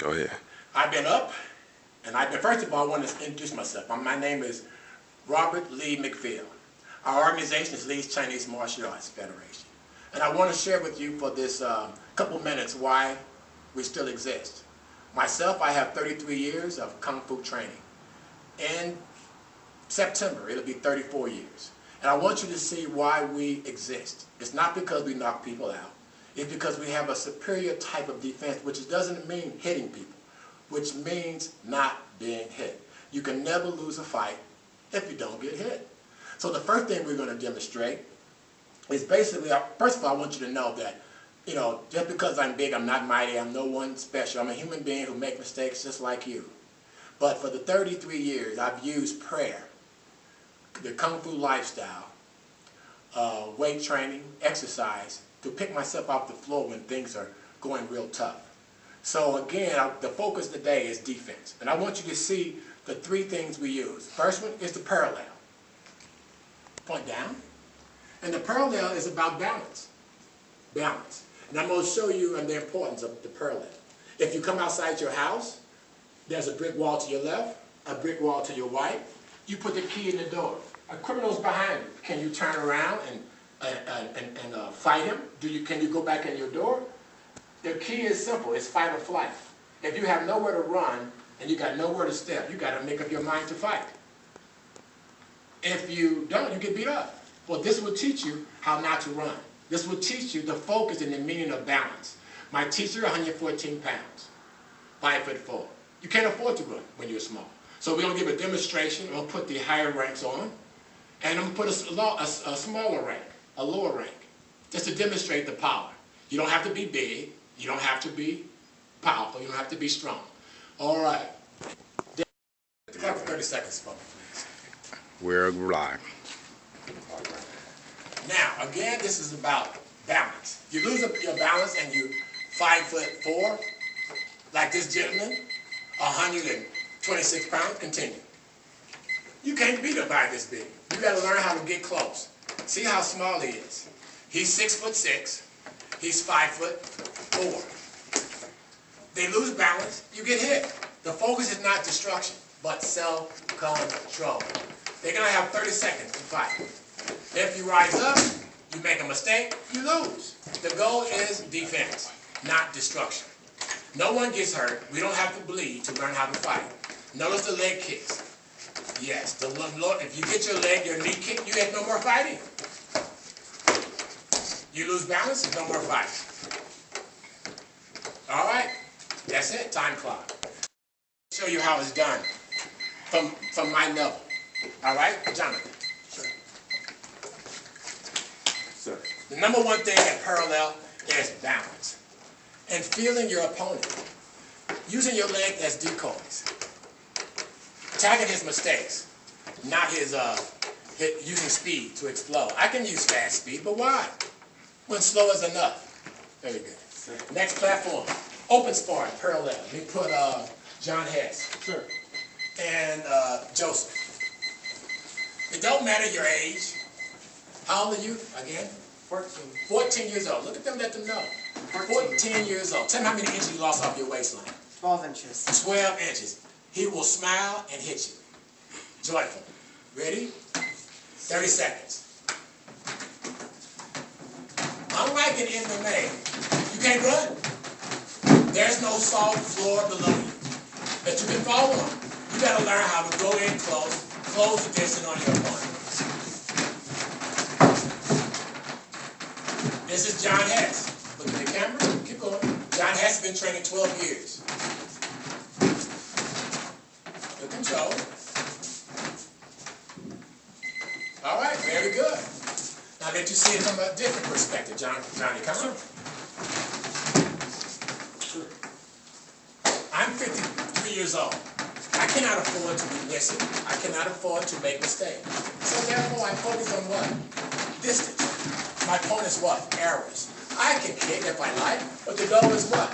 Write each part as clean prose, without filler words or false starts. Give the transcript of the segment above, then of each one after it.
Go ahead. I've been up, and first of all, I want to introduce myself. My name is Robert Lee McPhail. Our organization is Lee's Chinese Martial Arts Federation. And I want to share with you for this couple minutes why we still exist. Myself, I have 33 years of Kung Fu training. In September, it'll be 34 years. And I want you to see why we exist. It's not because we knock people out. It's because we have a superior type of defense, which doesn't mean hitting people, which means not being hit. You can never lose a fight if you don't get hit. So the first thing we're going to demonstrate is basically, first of all, I want you to know that, just because I'm big, I'm not mighty, I'm no one special. I'm a human being who makes mistakes just like you. But for the 33 years, I've used prayer, the Kung Fu lifestyle, weight training, exercise, to pick myself off the floor when things are going real tough. So again, the focus today is defense. And I want you to see the three things we use. First one is the parallel. Point down. And the parallel is about balance. Balance. And I'm going to show you the importance of the parallel. If you come outside your house, there's a brick wall to your left, a brick wall to your right. You put the key in the door. A criminal's behind you. Can you turn around and fight him? Can you go back in your door? The key is simple. It's fight or flight. If you have nowhere to run and you got nowhere to step, you got to make up your mind to fight. If you don't, you get beat up. Well, this will teach you how not to run. This will teach you the focus and the meaning of balance. My teacher, 114 pounds, 5'4". You can't afford to run when you're small. So we're going to give a demonstration. I'm going to put the higher ranks on, and I'm going to put a smaller rank, a lower rank, just to demonstrate the power. You don't have to be big. You don't have to be powerful. You don't have to be strong. All right. Talk for 30 seconds for me, please. We're live. All right. Now, again, this is about balance. You lose your balance and you 5'4", like this gentleman, 126 pounds, continue. You can't beat a guy this big. You got to learn how to get close. See how small he is. He's 6'6". He's 5'4". They lose balance, you get hit. The focus is not destruction, but self-control. They're going to have 30 seconds to fight. If you rise up, you make a mistake, you lose. The goal is defense, not destruction. No one gets hurt. We don't have to bleed to learn how to fight. Notice the leg kicks. Yes, if you get your leg, your knee kicked, you have no more fighting. You lose balance, there's no more fighting. All right, that's it, time clock. I'll show you how it's done from my level. All right, Jonathan. Sure. Sir. The number one thing in parallel is balance. And feeling your opponent. Using your leg as decoys. Attacking his mistakes, not his using speed to explode. I can use fast speed, but why? When slow is enough. Very good. Sir. Next platform, open sparring, parallel. We put John Hess. Sure. And Joseph. It don't matter your age. How old are you again? 14. 14 years old. Look at them, let them know. 14 years old. Tell me how many inches you lost off your waistline. 12 inches. 12 inches. He will smile and hit you. Joyful. Ready? 30 seconds. Unlike in MMA, you can't run. There's no soft floor below you that you can fall on. You got to learn how to go in close the distance on your opponent. This is John Hess. Look at the camera. Keep going. John Hess has been training 12 years. Good control. All right, very good. Now let you see it from a different perspective, Johnny. Come on. Sure. I'm 53 years old. I cannot afford to be missing. I cannot afford to make mistakes. So therefore, I focus on what? Distance. My point is what? Errors. I can kick if I like, but the goal is what?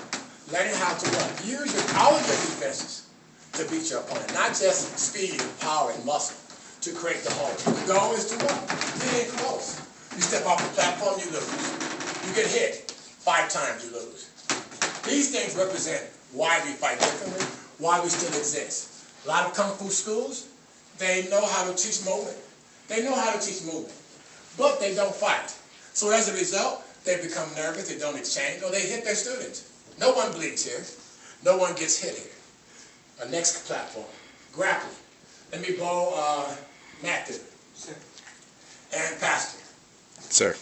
Learning how to what? Use all of your defenses to beat your opponent. Not just speed, power, and muscle to create the hole. The goal is to what? Get in close. You step off the platform, you lose. You get hit 5 times, you lose. These things represent why we fight differently, why we still exist. A lot of Kung Fu schools, they know how to teach movement. They know how to teach movement, but they don't fight. So as a result, they become nervous, they don't exchange, or they hit their students. No one bleeds here. No one gets hit here. Our next platform, grappling. Let me borrow Matthew. Sir. And Pastor. Sir.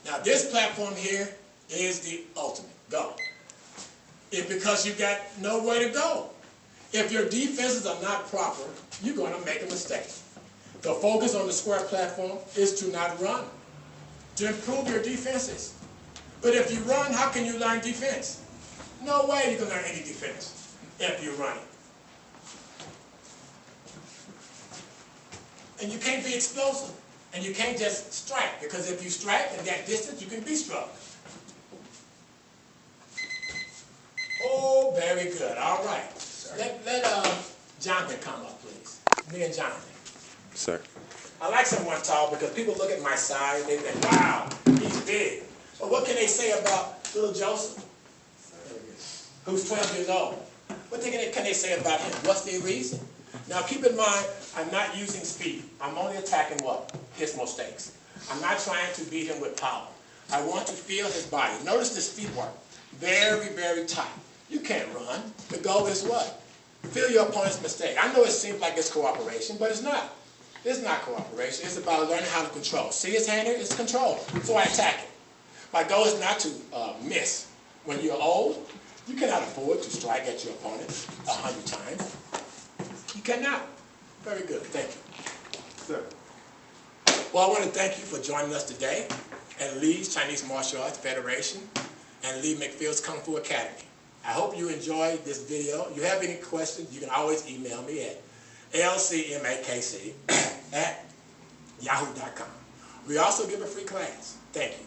Now this platform here is the ultimate. Go. It's because you got nowhere to go. If your defenses are not proper, you're going to make a mistake. The focus on the square platform is to not run, to improve your defenses. But if you run, how can you learn defense? No way you can learn any defense if you're running. And you can't be explosive. And you can't just strike, because if you strike at that distance, you can be struck. Oh, very good. All right. Let Jonathan come up, please. Me and Jonathan. Sir. I like someone tall because people look at my size, they think, wow, he's big. But what can they say about little Joseph, who's 12 years old? What can they say about him? What's the reason? Now keep in mind, I'm not using speed. I'm only attacking what? His mistakes. I'm not trying to beat him with power. I want to feel his body. Notice this feet work. Very, very tight. You can't run. The goal is what? Feel your opponent's mistake. I know it seems like it's cooperation, but it's not. It's not cooperation. It's about learning how to control. See his hand here? It's control. So I attack it. My goal is not to miss. When you're old, you cannot afford to strike at your opponent 100 times. You cannot. Very good. Thank you. Sir. Well, I want to thank you for joining us today at Lee's Chinese Martial Arts Federation and Lee McPhill's Kung Fu Academy. I hope you enjoyed this video. If you have any questions, you can always email me at lcmakc@yahoo.com. We also give a free class. Thank you.